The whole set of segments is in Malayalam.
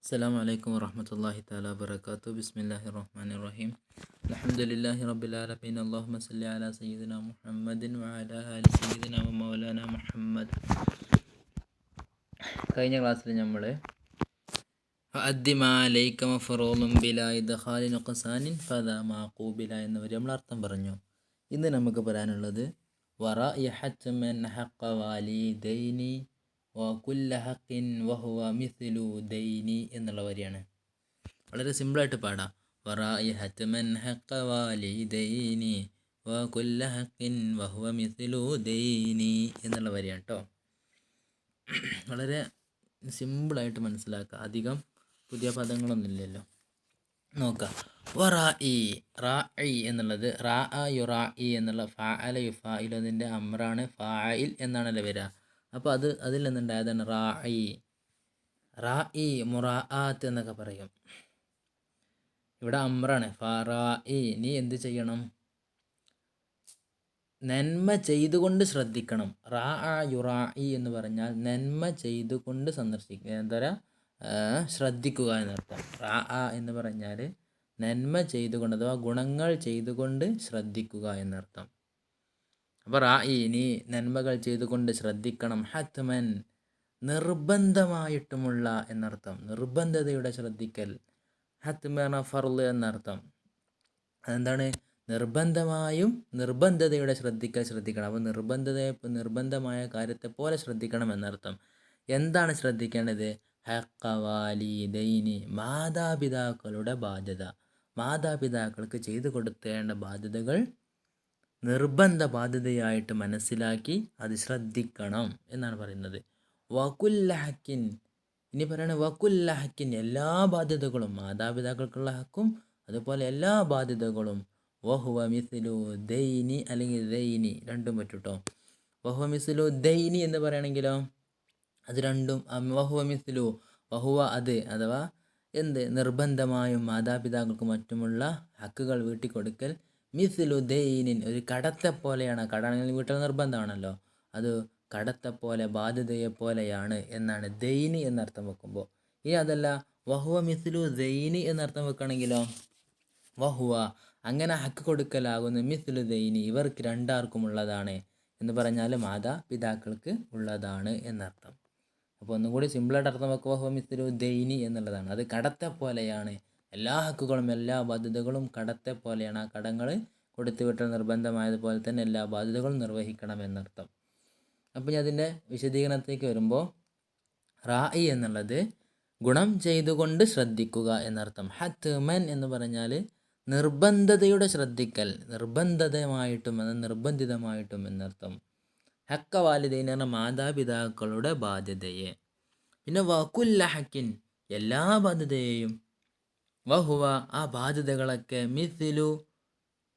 السلام عليكم ورحمة الله تعالى وبركاته. بسم الله الرحمن الرحيم. الحمد لله رب العالمين. اللهم صل على سيدنا محمد وعلى آل سيدنا ومولانا محمد. കഴിഞ്ഞ ക്ലാസ്സിൽ നമ്മൾ അദ്ദിമാലൈക മഫറൂളും ബിലാ ഇദ്ഖാലി നുഖ്സാനിൻ ഫദാ മാഖൂബില എന്നവരെ നമ്മൾ അർത്ഥം പറഞ്ഞു. ഇന്ന് നമുക്ക് പറയാനുള്ളത് വറഇഹത്ത് മൻ ഹഖ വാലിദൈനി വകുല്ല ഹഖിൻ വഹുവ മിസ്ലു ദൈനി എന്നുള്ള വരിയാണ്. വളരെ സിമ്പിളായിട്ട് പാടാം. വറഇഹത്ത് മൻ ഹഖ വാലിദൈനി വകുല്ല ഹഖിൻ വഹുവ മിസ്ലു ദൈനി എന്നുള്ള വരിയാണ് കേട്ടോ. വളരെ സിമ്പിളായിട്ട് മനസ്സിലാക്കുക, അധികം പുതിയ പദങ്ങളൊന്നുമില്ലല്ലോ. നോക്കാം. വറാഇ റാഇ എന്നുള്ളത് റാ യുറാഇ എന്നുള്ള ഫാഅല യുഫാഇൽ അതിൻ്റെ അമ്രാണ്, ഫാഇൽ എന്നാണല്ലോ വരിക. അപ്പോൾ അതിൽ നിന്നുണ്ടായതാണ് റാഇ. റാഇ മുറാആത്ത് എന്നൊക്കെ പറയും. ഇവിടെ അമ്രാണ്. ഫറാഇ, നീ എന്ത് ചെയ്യണം? നന്മ ചെയ്തുകൊണ്ട് ശ്രദ്ധിക്കണം. റാ യുറാഇ എന്ന് പറഞ്ഞാൽ നന്മ ചെയ്തുകൊണ്ട് സന്ദർശിക്കുക, എന്താ പറയുക, ശ്രദ്ധിക്കുക എന്നർത്ഥം. റാ എന്ന് പറഞ്ഞാൽ നന്മ ചെയ്തുകൊണ്ട് അഥവാ ഗുണങ്ങൾ ചെയ്തുകൊണ്ട് ശ്രദ്ധിക്കുക എന്നർത്ഥം. അപ്പോൾ റാഇ, നീ നന്മകൾ ചെയ്തുകൊണ്ട് ശ്രദ്ധിക്കണം. ഹത്മൻ, നിർബന്ധമായിട്ടുമുള്ള എന്നർത്ഥം. നിർബന്ധതയുടെ ശ്രദ്ധിക്കൽ. ഹത്മന ഫർള് എന്നർത്ഥം. അതെന്താണ്? നിർബന്ധമായും നിർബന്ധതയുടെ ശ്രദ്ധിക്കണം. അപ്പോൾ നിർബന്ധമായ കാര്യത്തെ പോലെ ശ്രദ്ധിക്കണം എന്നർത്ഥം. എന്താണ് ശ്രദ്ധിക്കേണ്ടത്? ഹഖ വാലിദൈനി, മാതാപിതാക്കളുടെ ബാധ്യത. മാതാപിതാക്കൾക്ക് ചെയ്തു കൊടുക്കേണ്ട ബാധ്യതകൾ നിർബന്ധ ബാധ്യതയായിട്ട് മനസ്സിലാക്കി അത് ശ്രദ്ധിക്കണം എന്നാണ് പറയുന്നത്. വകുല്ല ഹക്കിൻ, ഇനി പറയണ വകുല്ല ഹക്കിൻ, എല്ലാ ബാധ്യതകളും, മാതാപിതാക്കൾക്കുള്ള ഹക്കും അതുപോലെ എല്ലാ ബാധ്യതകളും. വഹുവ മിസ്ലു ദൈനി അല്ലെങ്കിൽ ദൈനി രണ്ടും പറ്റും കേട്ടോ. വഹുവ മിസ്ലു ദൈനി എന്ന് പറയുകയാണെങ്കിലോ അത് രണ്ടും. വഹുവ മിസ്ലു, വഹുവ അത്, അഥവാ എന്ത്, നിർബന്ധമായും മാതാപിതാക്കൾക്ക് മറ്റുമുള്ള ഹക്കുകൾ വീട്ടിക്കൊടുക്കൽ. മിസ്ലു ദൈനിൻ, ഒരു കടത്തെ പോലെയാണ്. കടാണെങ്കിൽ വീട്ടിൽ നിർബന്ധമാണല്ലോ, അത് കടത്തെപ്പോലെ ബാധ്യതയെപ്പോലെയാണ് എന്നാണ് ദൈനി എന്നർത്ഥം വെക്കുമ്പോൾ. ഇനി അതല്ല, വഹുവ മിസ്ലു ദൈനി എന്നർത്ഥം വെക്കുകയാണെങ്കിലോ വഹുവ, അങ്ങനെ ഹക്ക് കൊടുക്കലാകുന്ന മിസ്ലു ദൈനി, ഇവർക്ക് രണ്ടാർക്കും ഉള്ളതാണ് എന്ന് പറഞ്ഞാൽ മാതാപിതാക്കൾക്ക് ഉള്ളതാണ് എന്നർത്ഥം. അപ്പോൾ ഒന്നും കൂടി സിമ്പിളായിട്ട് അർത്ഥം വെക്കുക, വഹുവ മിസ്ലു ദൈനി എന്നുള്ളതാണ്. അത് കടത്തെ പോലെയാണ്. എല്ലാ ഹക്കുകളും എല്ലാ ബാധ്യതകളും കടത്തെ പോലെയാണ്. ആ കടങ്ങൾ കൊടുത്തുവിട്ടൽ നിർബന്ധമായതുപോലെ തന്നെ എല്ലാ ബാധ്യതകളും നിർവഹിക്കണം എന്നർത്ഥം. അപ്പോൾ ഞാൻ അതിൻ്റെ വിശദീകരണത്തിലേക്ക് വരുമ്പോൾ, റാഇ എന്നുള്ളത് ഗുണം ചെയ്തുകൊണ്ട് ശ്രദ്ധിക്കുക എന്നർത്ഥം. ഹത്മൻ എന്ന് പറഞ്ഞാൽ നിർബന്ധതയുടെ ശ്രദ്ധിക്കൽ, നിർബന്ധമായിട്ടും നിർബന്ധിതമായിട്ടും എന്നർത്ഥം. ഹക്ക വാലിദൈൻ എന്ന് പറഞ്ഞാൽ മാതാപിതാക്കളുടെ ബാധ്യതയെ. പിന്നെ വകുല്ല ഹക്കിൻ, എല്ലാ ബാധ്യതയെയും. വഹുവ, ആ ബാധ്യതകളൊക്കെ മിസ്ലു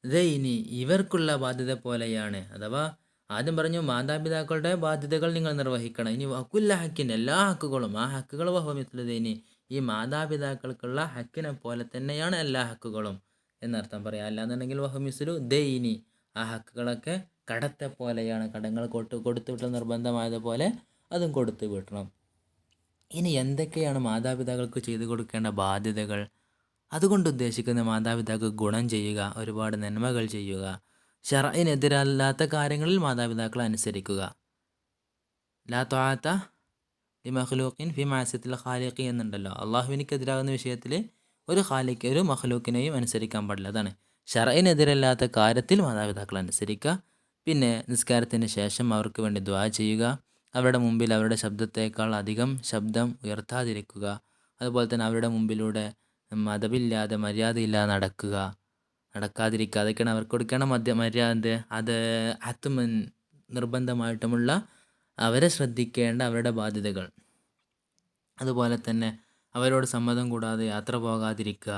ദൈനി, ഇവർക്കുള്ള ബാധ്യത പോലെയാണ്. അഥവാ ആദ്യം പറഞ്ഞു മാതാപിതാക്കളുടെ ബാധ്യതകൾ നിങ്ങൾ നിർവഹിക്കണം. ഇനി വകുല്ല ഹക്കിൻ, എല്ലാ ഹക്കുകളും, ആ ഹക്കുകൾ വഹുവ മിസ്ലു ദൈനി, ഈ മാതാപിതാക്കൾക്കുള്ള ഹക്കിനെ പോലെ തന്നെയാണ് എല്ലാ ഹക്കുകളും എന്നർത്ഥം പറയാം. അല്ലാന്നുണ്ടെങ്കിൽ വഹുവ മിസ്ലു ദൈനി, ആ ഹക്കുകളൊക്കെ കടത്തെ പോലെയാണ്. കടങ്ങൾ കൊടുത്തു വിട്ടൽ നിർബന്ധമായതുപോലെ അതും കൊടുത്തു വിട്ടണം. ഇനി എന്തൊക്കെയാണ് മാതാപിതാക്കൾക്ക് ചെയ്തു കൊടുക്കേണ്ട ബാധ്യതകൾ? അതുകൊണ്ട് ഉദ്ദേശിക്കുന്ന മാതാപിതാക്കൾക്ക് ഗുണം ചെയ്യുക, ഒരുപാട് നന്മകൾ ചെയ്യുക, ശർഇനെതിരല്ലാത്ത കാര്യങ്ങളിൽ മാതാപിതാക്കളെ അനുസരിക്കുക. ലാ ത്വാഅത ലിമഖ്ലൂഖിൻ ഫി മഅസിയത്തിൽ ഖാലിഖി എന്നുണ്ടല്ലോ. അള്ളാഹുവിനെതിരാകുന്ന വിഷയത്തിൽ ഒരു മഖ്ലൂക്കിനെയും അനുസരിക്കാൻ പാടില്ല. അതാണ് ശർഇനെതിരല്ലാത്ത കാര്യത്തിൽ മാതാപിതാക്കളെ അനുസരിക്കുക. പിന്നെ നിസ്കാരത്തിന് ശേഷം അവർക്ക് വേണ്ടി ദുആ ചെയ്യുക. അവരുടെ മുമ്പിൽ അവരുടെ ശബ്ദത്തേക്കാൾ അധികം ശബ്ദം ഉയർത്താതിരിക്കുക. അതുപോലെ തന്നെ അവരുടെ മുമ്പിലൂടെ മതമില്ലാതെ മര്യാദയില്ലാതെ നടക്കാതിരിക്കുക. അതൊക്കെയാണ് അവർക്ക് കൊടുക്കണം മര്യാദ. അത് ഹത്മൻ, നിർബന്ധമായിട്ടുമുള്ള അവരെ ശ്രദ്ധിക്കേണ്ട അവരുടെ ബാധ്യതകൾ. അതുപോലെ തന്നെ അവരോട് സമ്മതം കൂടാതെ യാത്ര പോകാതിരിക്കുക.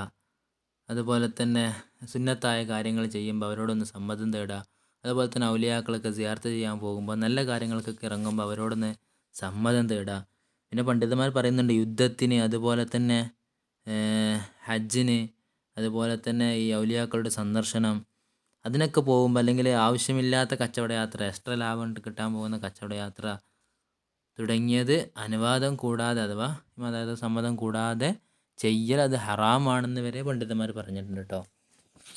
അതുപോലെ തന്നെ സുന്നത്തായ കാര്യങ്ങൾ ചെയ്യുമ്പോൾ അവരോടൊന്ന് സമ്മതം തേടുക. അതുപോലെ തന്നെ ഔലിയാക്കളൊക്കെ സിയാർത്ത് ചെയ്യാൻ പോകുമ്പോൾ, നല്ല കാര്യങ്ങൾക്കൊക്കെ ഇറങ്ങുമ്പോൾ അവരോടൊന്ന് സമ്മതം തേടുക. പിന്നെ പണ്ഡിതന്മാർ പറയുന്നുണ്ട്, യുദ്ധത്തിന്, അതുപോലെ തന്നെ ഹജ്ജിന്, അതുപോലെ തന്നെ ഈ ഔലിയാക്കളുടെ സന്ദർശനം, അതിനൊക്കെ പോകുമ്പോൾ, അല്ലെങ്കിൽ ആവശ്യമില്ലാത്ത കച്ചവട യാത്ര, എക്സ്ട്രാ ലാഭം കിട്ടാൻ പോകുന്ന കച്ചവട യാത്ര, തുടങ്ങിയത് അനുവാദം കൂടാതെ അഥവാ അതായത് സമ്മതം കൂടാതെ ചെയ്യൽ അത് ഹറാമാണെന്ന് വരെ പണ്ഡിതന്മാർ പറഞ്ഞിട്ടുണ്ട് കേട്ടോ.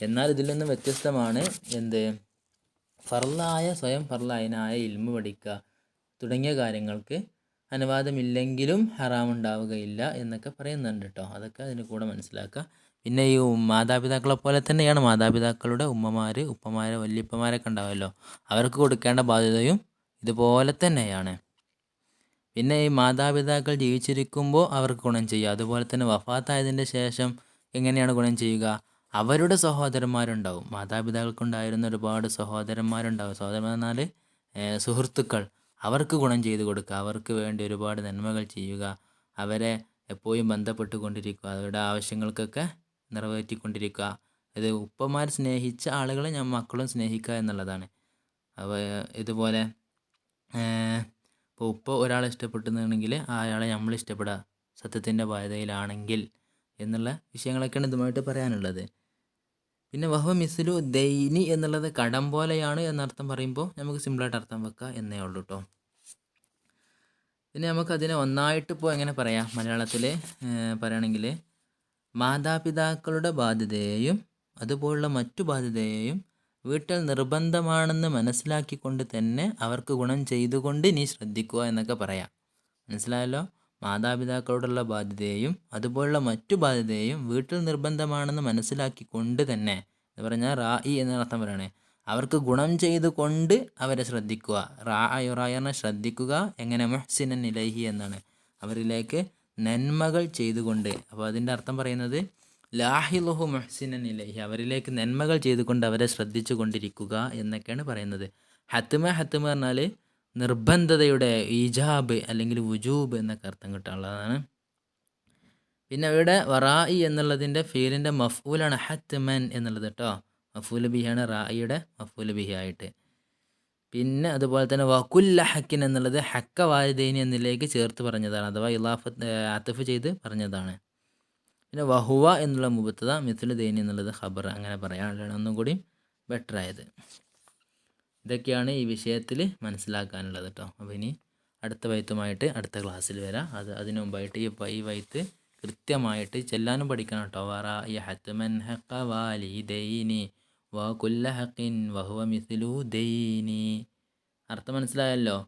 എന്നാൽ ഇതിൽ നിന്നും വ്യത്യസ്തമാണ് എന്ത്, സ്വയം ഫർലായനായ ഇൽമു പഠിക്കുക തുടങ്ങിയ കാര്യങ്ങൾക്ക് അനുവാദമില്ലെങ്കിലും ഹറാമുണ്ടാവുകയില്ല എന്നൊക്കെ പറയുന്നുണ്ട് കേട്ടോ. അതൊക്കെ അതിന് കൂടെ മനസ്സിലാക്കുക. പിന്നെ ഈ മാതാപിതാക്കളെ പോലെ തന്നെയാണ് മാതാപിതാക്കളുടെ ഉമ്മമാർ, ഉപ്പമാർ, വല്യപ്പമാരൊക്കെ ഉണ്ടാവുമല്ലോ, അവർക്ക് കൊടുക്കേണ്ട ബാധ്യതയും ഇതുപോലെ തന്നെയാണ്. പിന്നെ ഈ മാതാപിതാക്കൾ ജീവിച്ചിരിക്കുമ്പോൾ അവർക്ക് ഗുണം ചെയ്യുക, അതുപോലെ തന്നെ വഫാത്തായതിൻ്റെ ശേഷം എങ്ങനെയാണ് ഗുണം ചെയ്യുക? അവരുടെ സഹോദരന്മാരുണ്ടാവും, മാതാപിതാക്കൾക്കുണ്ടായിരുന്ന ഒരുപാട് സഹോദരന്മാരുണ്ടാവും. സഹോദരന്മാർ എന്നാൽ സുഹൃത്തുക്കൾ, അവർക്ക് ഗുണം ചെയ്തു കൊടുക്കുക, അവർക്ക് വേണ്ടി ഒരുപാട് നന്മകൾ ചെയ്യുക, അവരെ എപ്പോഴും ബന്ധപ്പെട്ട് കൊണ്ടിരിക്കുക, അവരുടെ ആവശ്യങ്ങൾക്കൊക്കെ നിറവേറ്റിക്കൊണ്ടിരിക്കുക. ഇത് ഉപ്പമാർ സ്നേഹിച്ച ആളുകളെ മക്കളും സ്നേഹിക്കുക എന്നുള്ളതാണ്. ഇതുപോലെ ഇപ്പോൾ ഉപ്പ ഒരാളെ ഇഷ്ടപ്പെടുന്നുണ്ടെങ്കിൽ അയാളെ നമ്മൾ ഇഷ്ടപ്പെടുക, സത്യത്തിൻ്റെ ബാധ്യതയിലാണെങ്കിൽ എന്നുള്ള വിഷയങ്ങളൊക്കെയാണ് ഇതുമായിട്ട് പറയാനുള്ളത്. പിന്നെ വഹ്വ മിസ്ലു ദൈനി എന്നുള്ളത് കടം പോലെയാണ് എന്നർത്ഥം പറയുമ്പോൾ നമുക്ക് സിമ്പിളായിട്ട് അർത്ഥം വെക്കുക എന്നേ ഉള്ളൂ കേട്ടോ. പിന്നെ നമുക്കതിനെ ഒന്നായിട്ട് ഇപ്പോൾ എങ്ങനെ പറയാം, മലയാളത്തിൽ പറയുകയാണെങ്കിൽ മാതാപിതാക്കളുടെ ബാധ്യതയെയും അതുപോലുള്ള മറ്റു ബാധ്യതയെയും വീട്ടിൽ നിർബന്ധമാണെന്ന് മനസ്സിലാക്കിക്കൊണ്ട് തന്നെ അവർക്ക് ഗുണം ചെയ്തുകൊണ്ട് നീ ശ്രദ്ധിക്കുക എന്നൊക്കെ പറയാം. മനസ്സിലായല്ലോ? മാതാപിതാക്കളോടുള്ള ബാധ്യതയെയും അതുപോലുള്ള മറ്റു ബാധ്യതയെയും വീട്ടിൽ നിർബന്ധമാണെന്ന് മനസ്സിലാക്കിക്കൊണ്ട് തന്നെ എന്ന് പറഞ്ഞാൽ റായി എന്നർത്ഥം പറയണേ, അവർക്ക് ഗുണം ചെയ്തുകൊണ്ട് അവരെ ശ്രദ്ധിക്കുക. റായറിനെ ശ്രദ്ധിക്കുക എങ്ങനെ, മുഹ്സിനൻ ഇലൈഹി എന്നാണ്, അവരിലേക്ക് നന്മകൾ ചെയ്തുകൊണ്ട്. അപ്പോൾ അതിൻ്റെ അർത്ഥം പറയുന്നത് ലാഹിലുഹു മുഹ്സിനൻ ഇലൈഹി, അവരിലേക്ക് നന്മകൾ ചെയ്തുകൊണ്ട് അവരെ ശ്രദ്ധിച്ചു കൊണ്ടിരിക്കുക എന്നൊക്കെയാണ് പറയുന്നത്. ഹത്മ പറഞ്ഞാൽ നിർബന്ധതയുടെ ഈജാബ് അല്ലെങ്കിൽ വുജൂബ് എന്നൊക്കെ അർത്ഥം കിട്ടാനുള്ളതാണ്. പിന്നെ ഇവിടെ വറായി എന്നുള്ളതിൻ്റെ ഫീലിൻ്റെ മഫ്ഊലാണ് ഹത്മൻ എന്നുള്ളത് കേട്ടോ. മഫ്ഊൽ ബിഹിയാണ് റായിയുടെ മഫ്ഊൽ ബിഹി ആയിട്ട്. പിന്നെ അതുപോലെ തന്നെ വകുല്ല ഹക്കിൻ എന്നുള്ളത് ഹക്ക വാലിദൈനി എന്നിലേക്ക് ചേർത്ത് പറഞ്ഞതാണ്, അഥവാ അത്തഫ് ചെയ്ത് പറഞ്ഞതാണ്. പിന്നെ വഹുവ എന്നുള്ള മുബത്തദ, മിത്ലു ദൈനി എന്നുള്ളത് ഖബർ, അങ്ങനെ പറയാനുള്ളതാണ് ഒന്നും കൂടി ബെറ്റർ ആയത്. ഇതൊക്കെയാണ് ഈ വിഷയത്തിൽ മനസ്സിലാക്കാനുള്ളത് കേട്ടോ. അപ്പോൾ ഇനി അടുത്ത വൈത്തുമായിട്ട് അടുത്ത ക്ലാസ്സിൽ വരാം. അതിനു മുമ്പായിട്ട് ഈ വൈത്ത് കൃത്യമായിട്ട് ചെല്ലാനും പഠിക്കണം കേട്ടോ. വറാഇ ഹത്മൻ ഹഖ വാലിദൈനി വകുല്ല ഹഖിൻ വഹുവ മിസ്ലു ദൈനി. അർത്ഥം മനസ്സിലായല്ലോ?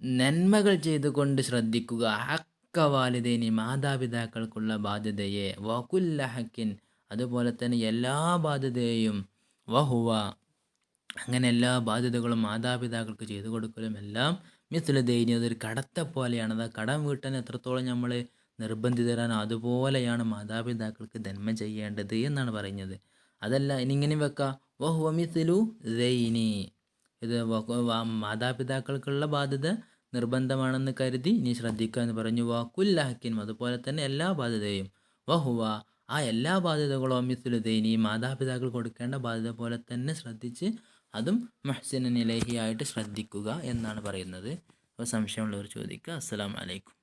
നന്മകൾ ചെയ്തുകൊണ്ട് ശ്രദ്ധിക്കുക, ഹക്ക വാലിദൈനി മാതാപിതാക്കൾക്കുള്ള ബാധ്യതയെ, വകുല്ല ഹക്കിൻ അതുപോലെ തന്നെ എല്ലാ ബാധ്യതയെയും, വഹുവ അങ്ങനെ എല്ലാ ബാധ്യതകളും മാതാപിതാക്കൾക്ക് ചെയ്തു കൊടുക്കലും എല്ലാം മിസ്ലു ദൈനി അതൊരു കടത്തെ പോലെയാണ്. അത് കടം വീട്ടാൻ എത്രത്തോളം നമ്മൾ നിർബന്ധിതരാണ് അതുപോലെയാണ് മാതാപിതാക്കൾക്ക് നന്മ ചെയ്യേണ്ടത് എന്നാണ് പറയുന്നത്. അതല്ല ഇനി ഇങ്ങനെ വെക്കാം, വഹുവ മിസ്ലു ദൈനി, ഇത് മാതാപിതാക്കൾക്കുള്ള ബാധ്യത നിർബന്ധമാണെന്ന് കരുതി നീ ശ്രദ്ധിക്കുക എന്ന് പറഞ്ഞു. വകുല്ല ഹക്കിൻ അതുപോലെ തന്നെ എല്ലാ ബാധ്യതയും, വഹുവ ആ എല്ലാ ബാധ്യതകളും മിസ്ലു ദൈനി മാതാപിതാക്കൾ കൊടുക്കേണ്ട ബാധ്യത പോലെ തന്നെ ശ്രദ്ധിച്ച് അതും മുഹ്സിനൻ ഇലൈഹി ആയിട്ട് ശ്രദ്ധിക്കുക എന്നാണ് പറയുന്നത്. അപ്പോൾ സംശയമുള്ളവർ ചോദിക്കുക. അസ്സലാമു അലൈക്കും.